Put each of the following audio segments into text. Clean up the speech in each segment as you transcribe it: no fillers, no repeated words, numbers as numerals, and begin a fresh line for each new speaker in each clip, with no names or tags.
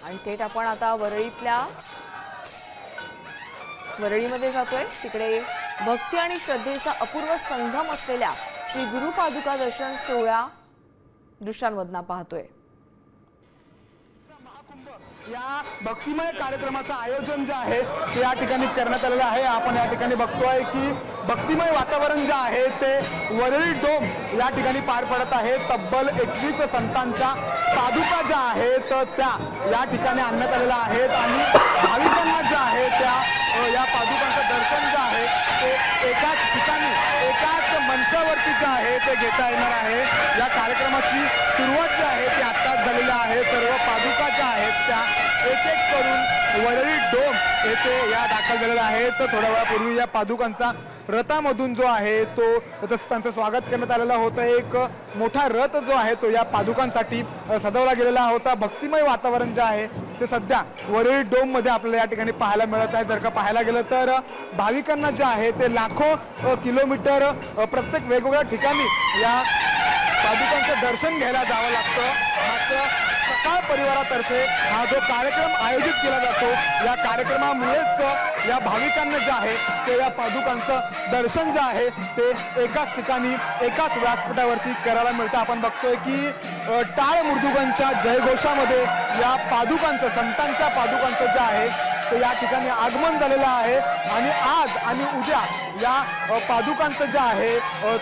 आणि थेट आपण आता वरळीमध्ये जातोय। तिकडे भक्ती आणि श्रद्धेचा अपूर्व संगम असलेल्या श्री गुरु पादुका दर्शन सोहळा दृश्यांमधून पाहतोय।
या भक्तिमय कार्यक्रमाचं आयोजन जे आहे ते या ठिकाणी करण्यात आलेलं आहे। आपण या ठिकाणी बघतोय की भक्तिमय वातावरण जे आहे ते वरळी डोम या ठिकाणी पार पडत आहे। तब्बल 21 संतांच्या पादुका ज्या आहेत त्या या ठिकाणी आणण्यात आलेल्या आहेत आणि भाविकांना ज्या आहे त्या या पादुकांचं दर्शन जे आहे ते एकाच ठिकाणी एकाच मंचावरती जे आहे ते घेता येणार आहे। या कार्यक्रमाची सुरुवात जी आहे ती आत्ताच झालेली आहे। सर्व पादुका ज्या आहेत त्या एक एक करून वरळी डोम येथे या दाखल झालेल्या आहेत। थोड्या वेळापूर्वी या पादुकांचा रथामधून जो आहे तो त्यांचं स्वागत करण्यात आलेला होता। एक मोठा रथ जो आहे तो या पादुकांसाठी सजवला गेलेला होता। भक्तिमय वातावरण जे आहे ते सध्या वरळी डोम मध्ये आपल्याला या ठिकाणी पाहायला मिळत आहे। जर का पाहायला गेलं तर भाविकांना जे आहे ते लाखो किलोमीटर प्रत्येक वेगवेगळ्या ठिकाणी या पादुकांचं दर्शन घ्यायला जावं लागतं। मात्र सकाळ परिवारातर्फे हा जो कार्यक्रम आयोजित केला जातो या कार्यक्रमामुळेच या भाविकांना जे आहे ते या पादुकांचं दर्शन जे आहे ते एकाच ठिकाणी एकाच व्यासपीठावरती करायला मिळतं। आपण बघतोय की टाळ मृदुगांच्या जयघोषामध्ये या पादुकांचं संतांच्या पादुकांचं जे आहे ते या ठिकाणी आगमन झालेलं आहे आणि आज आणि उद्या या पादुकांचं जे आहे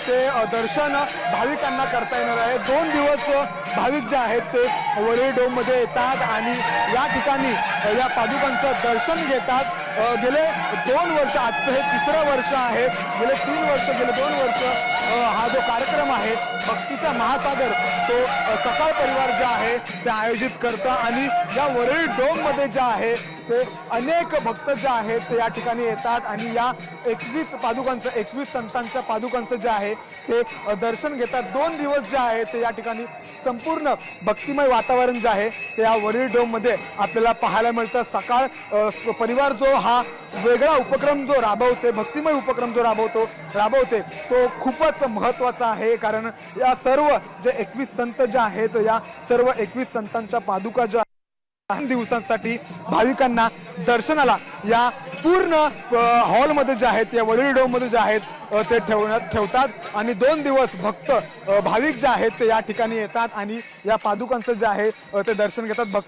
ते दर्शन भाविकांना करता येणार आहे। 2 दिवस भाविक जे आहेत ते वरळी डोम मध्ये येतात आणि या ठिकाणी या पादुकांचं दर्शन घेतात। गेले 2 वर्ष, आजचं हे 3रं वर्ष आहे। गेले 3 वर्ष, गेले 2 वर्ष हा जो कार्यक्रम आहे भक्तीचा महासागर तो सकाळ परिवार जे आहे ते आयोजित करतं आणि या वरळी डोम मध्ये जे आहे ते अनेक भक्त जे आहेत ते या ठिकाणी येतात आणि या 21 पादुकांचं 21 संतांच्या पादुकांचं जे आहे ते दर्शन घेतात। 2 दिवस जे आहे ते या ठिकाणी संपूर्ण भक्तिमय वातावरण जे आहे ते या वरळी डोम मध्ये आपल्याला पाहायला मिळतं। सकाळ परिवार जो हा वेगळा उपक्रम जो राबवते, भक्तिमय उपक्रम जो राबवते तो खूपच महत्त्वाचा आहे। कारण या सर्व जे 21 संत जे आहेत या सर्व 21 संतांच्या पादुका ज्या 3 दिवसांसाठी भाविकांना दर्शनाला या पूर्ण हॉलमध्ये जे आहेत या वरळी डोम मध्ये जे आहेत ते ठेवतात आणि 2 दिवस भक्त भाविक जे आहेत ते या ठिकाणी येतात आणि या पादुकांचं जे आहे ते दर्शन घेतात।